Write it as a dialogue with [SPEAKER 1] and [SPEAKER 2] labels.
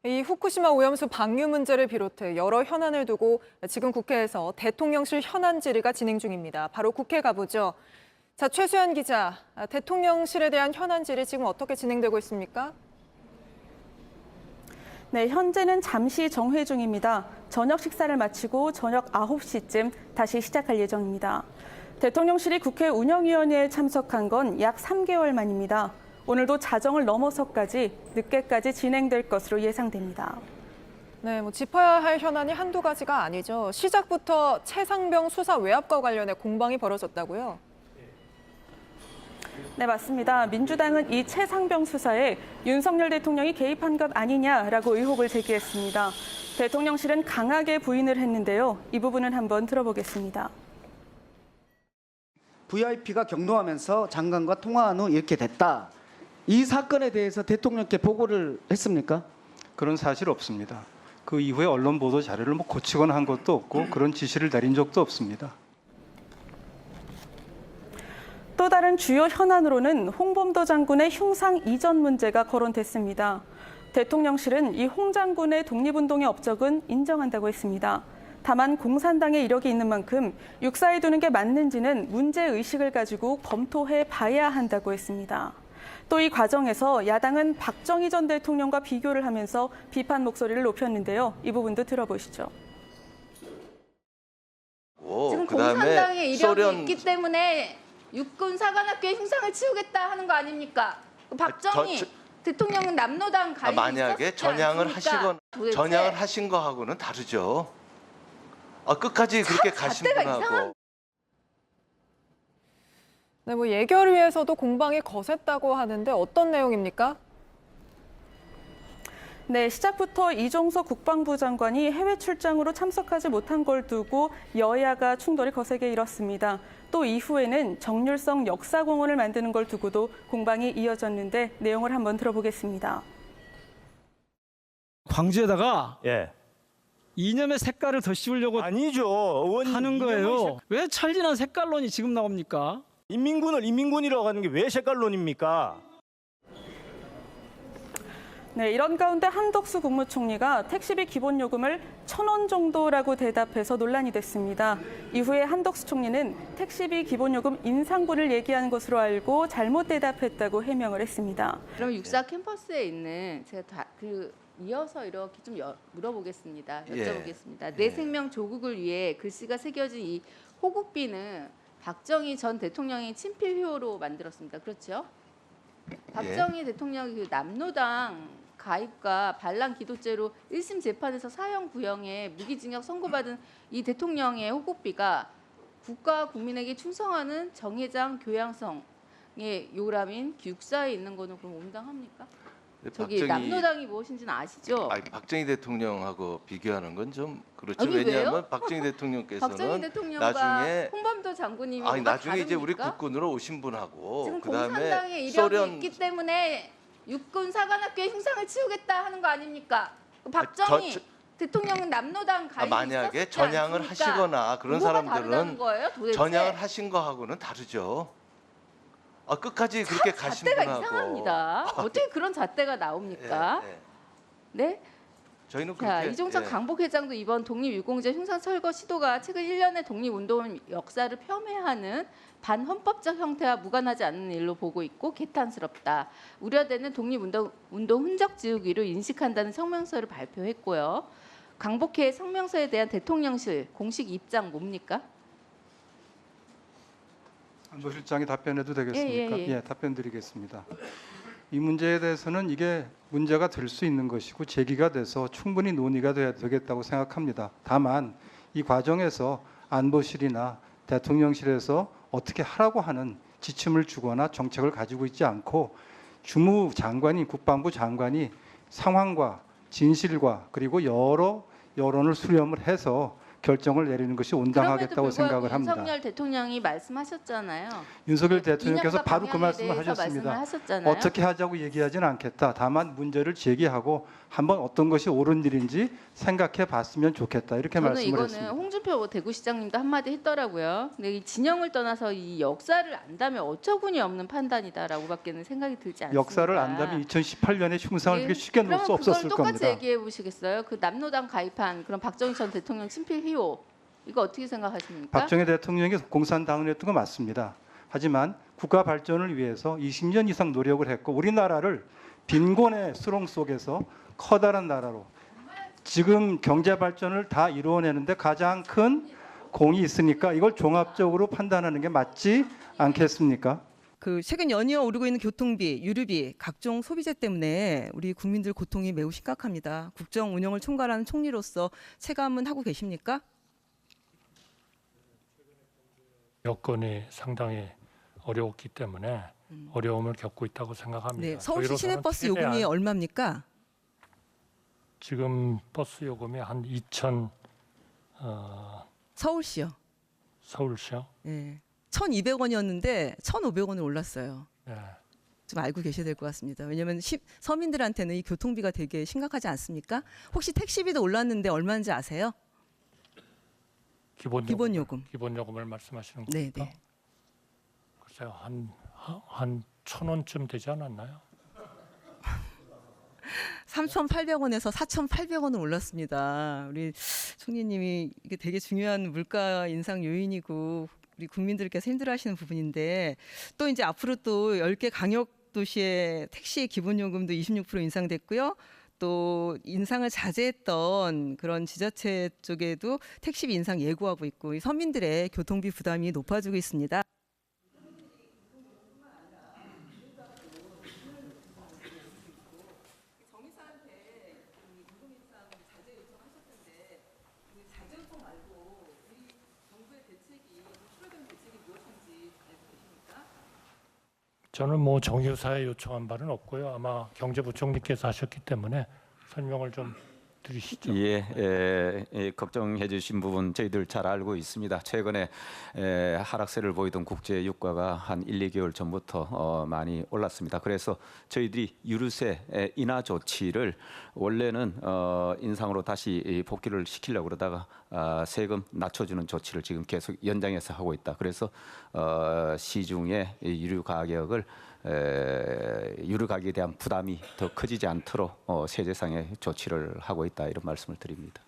[SPEAKER 1] 이 후쿠시마 오염수 방류 문제를 비롯해 여러 현안을 두고 지금 국회에서 대통령실 현안 질의가 진행 중입니다. 바로 국회 가보죠. 자, 최수연 기자, 대통령실에 대한 현안 질의 지금 어떻게 진행되고 있습니까?
[SPEAKER 2] 네, 현재는 잠시 정회 중입니다. 저녁 식사를 마치고 저녁 9시쯤 다시 시작할 예정입니다. 대통령실이 국회 운영위원회에 참석한 건 약 3개월 만입니다. 오늘도 자정을 넘어서까지 늦게까지 진행될 것으로 예상됩니다.
[SPEAKER 1] 네, 짚어야 할 현안이 한두 가지가 아니죠. 시작부터 최상병 수사 외압과 관련해 공방이 벌어졌다고요?
[SPEAKER 2] 네, 맞습니다. 민주당은 이 최상병 수사에 윤석열 대통령이 개입한 것 아니냐라고 의혹을 제기했습니다. 대통령실은 강하게 부인을 했는데요. 이 부분은 한번 들어보겠습니다.
[SPEAKER 3] VIP가 경로하면서 장관과 통화한 후 이렇게 됐다. 이 사건에 대해서 대통령께 보고를 했습니까?
[SPEAKER 4] 그런 사실 없습니다. 그 이후에 언론 보도 자료를 고치거나 한 것도 없고 그런 지시를 내린 적도 없습니다.
[SPEAKER 2] 또 다른 주요 현안으로는 홍범도 장군의 흉상 이전 문제가 거론됐습니다. 대통령실은 이 홍 장군의 독립운동의 업적은 인정한다고 했습니다. 다만 공산당의 이력이 있는 만큼 육사에 두는 게 맞는지는 문제의식을 가지고 검토해 봐야 한다고 했습니다. 또 이 과정에서 야당은 박정희 전 대통령과 비교를 하면서 비판 목소리를 높였는데요. 이 부분도 들어보시죠.
[SPEAKER 5] 지금 공산당의 이력이 있기 때문에 육군 사관학교의 흉상을 치우겠다 하는 거 아닙니까? 박정희 대통령은 남로당 가입이
[SPEAKER 6] 만약에
[SPEAKER 5] 있었지
[SPEAKER 6] 전향을
[SPEAKER 5] 않습니까?
[SPEAKER 6] 하시건
[SPEAKER 5] 도대체
[SPEAKER 6] 전향을 하신 거하고는 다르죠. 끝까지 그렇게 가신
[SPEAKER 5] 잣대가
[SPEAKER 6] 분하고
[SPEAKER 1] 네, 예결위에서도 공방이 거셌다고 하는데 어떤 내용입니까?
[SPEAKER 2] 네, 시작부터 이종석 국방부 장관이 해외 출장으로 참석하지 못한 걸 두고 여야가 충돌이 거세게 일었습니다. 또 이후에는 정률성 역사공원을 만드는 걸 두고도 공방이 이어졌는데 내용을 한번 들어보겠습니다.
[SPEAKER 7] 광주에다가
[SPEAKER 8] 이념의 색깔을 더 씌우려고
[SPEAKER 7] 아니죠. 의원님
[SPEAKER 8] 하는 거예요. 왜 찰진한 색깔론이 지금 나옵니까?
[SPEAKER 7] 인민군을 인민군이라고 하는 게 왜 색깔론입니까?
[SPEAKER 2] 네, 이런 가운데 한덕수 국무총리가 택시비 기본 요금을 1,000원 정도라고 대답해서 논란이 됐습니다. 이후에 한덕수 총리는 택시비 기본 요금 인상분을 얘기하는 것으로 알고 잘못 대답했다고 해명을 했습니다.
[SPEAKER 5] 그럼 육사 캠퍼스에 있는 제가 이어서 이렇게 좀 물어보겠습니다. 여쭤보겠습니다. 내 생명 조국을 위해 글씨가 새겨진 이 호국비는 박정희 전 대통령이 친필효로 만들었습니다. 그렇죠? 박정희 대통령이 그 남로당 가입과 반란 기도죄로 1심 재판에서 사형 구형에 무기징역 선고받은 이 대통령의 호국비가 국가와 국민에게 충성하는 정회장 교양성의 요람인 육사에 있는 거는 그럼 온당합니까? 저기 남로당이 무엇인지는 아시죠?
[SPEAKER 6] 박정희 대통령하고 비교하는 건 좀 그렇죠.
[SPEAKER 5] 아니,
[SPEAKER 6] 왜냐하면
[SPEAKER 5] 왜요?
[SPEAKER 6] 박정희 대통령께서는
[SPEAKER 5] 박정희 대통령과
[SPEAKER 6] 나중에
[SPEAKER 5] 홍범도 장군님이
[SPEAKER 6] 나중에 이제 우리
[SPEAKER 5] 다릅니까?
[SPEAKER 6] 국군으로 오신 분하고
[SPEAKER 5] 지금
[SPEAKER 6] 그다음에
[SPEAKER 5] 공산당의 이력이
[SPEAKER 6] 소련
[SPEAKER 5] 있기 때문에 육군 사관학교의 흉상을 치우겠다 하는 거 아닙니까? 박정희 대통령은 남로당 가입이
[SPEAKER 6] 만약에
[SPEAKER 5] 있었지
[SPEAKER 6] 전향을
[SPEAKER 5] 않습니까?
[SPEAKER 6] 하시거나 그런
[SPEAKER 5] 뭐가 다르다는
[SPEAKER 6] 사람들은
[SPEAKER 5] 거예요, 도대체?
[SPEAKER 6] 전향을 하신 거하고는 다르죠. 끝까지 그렇게 가신
[SPEAKER 5] 잣대가
[SPEAKER 6] 분하고
[SPEAKER 5] 이상합니다. 어떻게 그런 잣대가 나옵니까? 네?
[SPEAKER 6] 저희는
[SPEAKER 5] 자,
[SPEAKER 6] 그렇게
[SPEAKER 5] 이종석 강복회장도 이번 독립유공자 흉상 철거 시도가 최근 1년의 독립운동 역사를 폄훼하는 반헌법적 형태와 무관하지 않는 일로 보고 있고 개탄스럽다. 우려되는 독립운동 흔적 지우기로 인식한다는 성명서를 발표했고요. 강복회의 성명서에 대한 대통령실 공식 입장 뭡니까?
[SPEAKER 4] 안보실장이 답변해도 되겠습니까?
[SPEAKER 5] 예.
[SPEAKER 4] 답변드리겠습니다. 이 문제에 대해서는 이게 문제가 될 수 있는 것이고 제기가 돼서 충분히 논의가 돼야 되겠다고 생각합니다. 다만 이 과정에서 안보실이나 대통령실에서 어떻게 하라고 하는 지침을 주거나 정책을 가지고 있지 않고 주무장관이 국방부 장관이 상황과 진실과 그리고 여러 여론을 수렴을 해서 결정을 내리는 것이
[SPEAKER 5] 그럼에도
[SPEAKER 4] 온당하겠다고
[SPEAKER 5] 불구하고
[SPEAKER 4] 생각을 합니다.
[SPEAKER 5] 윤석열 대통령이 말씀하셨잖아요.
[SPEAKER 4] 윤석열
[SPEAKER 5] 네,
[SPEAKER 4] 대통령께서
[SPEAKER 5] 이념과
[SPEAKER 4] 바로 그
[SPEAKER 5] 방향에
[SPEAKER 4] 말씀을
[SPEAKER 5] 대해서
[SPEAKER 4] 하셨습니다.
[SPEAKER 5] 말씀을 하셨잖아요.
[SPEAKER 4] 어떻게 하자고 얘기하지는 않겠다. 다만 문제를 제기하고 한번 어떤 것이 옳은 일인지 생각해 봤으면 좋겠다. 이렇게
[SPEAKER 5] 저는
[SPEAKER 4] 말씀을
[SPEAKER 5] 이거는
[SPEAKER 4] 했습니다.
[SPEAKER 5] 홍준표 대구시장님도 한마디 했더라고요. 근데 이 진영을 떠나서 이 역사를 안다면 어처구니 없는 판단이다라고밖에는 생각이 들지 않습니다.
[SPEAKER 4] 역사를 안다면 2018년의 흉상을
[SPEAKER 5] 예,
[SPEAKER 4] 그렇게 쉽게 놓을 수
[SPEAKER 5] 그러면
[SPEAKER 4] 없었을
[SPEAKER 5] 그걸 똑같이
[SPEAKER 4] 겁니다.
[SPEAKER 5] 얘기해 보시겠어요? 그 남로당 가입한 그런 박정희 전 대통령 친필 회호 이거 어떻게 생각하십니까?
[SPEAKER 4] 박정희 대통령이 공산당을 했던 거 맞습니다. 하지만 국가 발전을 위해서 20년 이상 노력을 했고 우리나라를 빈곤의 수렁 속에서 커다란 나라로 지금 경제 발전을 다 이루어내는데 가장 큰 공이 있으니까 이걸 종합적으로 판단하는 게 맞지 않겠습니까?
[SPEAKER 9] 그 최근 연이어 오르고 있는 교통비, 유류비, 각종 소비재 때문에 우리 국민들 고통이 매우 심각합니다. 국정 운영을 총괄하는 총리로서 체감은 하고 계십니까?
[SPEAKER 10] 여건이 상당히 어려웠기 때문에 어려움을 겪고 있다고 생각합니다.
[SPEAKER 9] 네, 서울시
[SPEAKER 10] 저희로서는
[SPEAKER 9] 시내버스
[SPEAKER 10] 최대한
[SPEAKER 9] 요금이 얼마입니까?
[SPEAKER 10] 지금 버스 요금이 한 2천
[SPEAKER 9] 서울시요.
[SPEAKER 10] 서울시요.
[SPEAKER 9] 네. 1,200원이었는데 1,500원을 올랐어요.
[SPEAKER 10] 네.
[SPEAKER 9] 좀 알고 계셔야 될 것 같습니다. 왜냐하면 서민들한테는 이 교통비가 되게 심각하지 않습니까? 혹시 택시비도 올랐는데 얼마인지 아세요? 기본 요금.
[SPEAKER 10] 기본 요금을 말씀하시는
[SPEAKER 9] 네,
[SPEAKER 10] 겁니까?
[SPEAKER 9] 네.
[SPEAKER 10] 글쎄요, 한 1,000원쯤 되지 않았나요?
[SPEAKER 9] 3,800원에서 4,800원을 올랐습니다. 우리 총리님이 이게 되게 중요한 물가 인상 요인이고 우리 국민들께서 힘들어하시는 부분인데 또 이제 앞으로 또 10개 강역 도시의 택시의 기본 요금도 26% 인상됐고요. 또 인상을 자제했던 그런 지자체 쪽에도 택시비 인상 예고하고 있고 이 서민들의 교통비 부담이 높아지고 있습니다.
[SPEAKER 10] 저는 뭐 정유사에 요청한 바는 없고요. 아마 경제부총리께서 하셨기 때문에 설명을 좀 드리시죠.
[SPEAKER 11] 걱정해 주신 부분 저희들 잘 알고 있습니다. 최근에 하락세를 보이던 국제 유가가 한 1, 2개월 전부터 많이 올랐습니다. 그래서 저희들이 유류세 인하 조치를 원래는 인상으로 다시 복귀를 시키려고 그러다가 세금 낮춰주는 조치를 지금 계속 연장해서 하고 있다. 그래서 시중의 유류 가격을 유류 가격에 대한 부담이 더 커지지 않도록 세제상의 조치를 하고 있다 이런 말씀을 드립니다.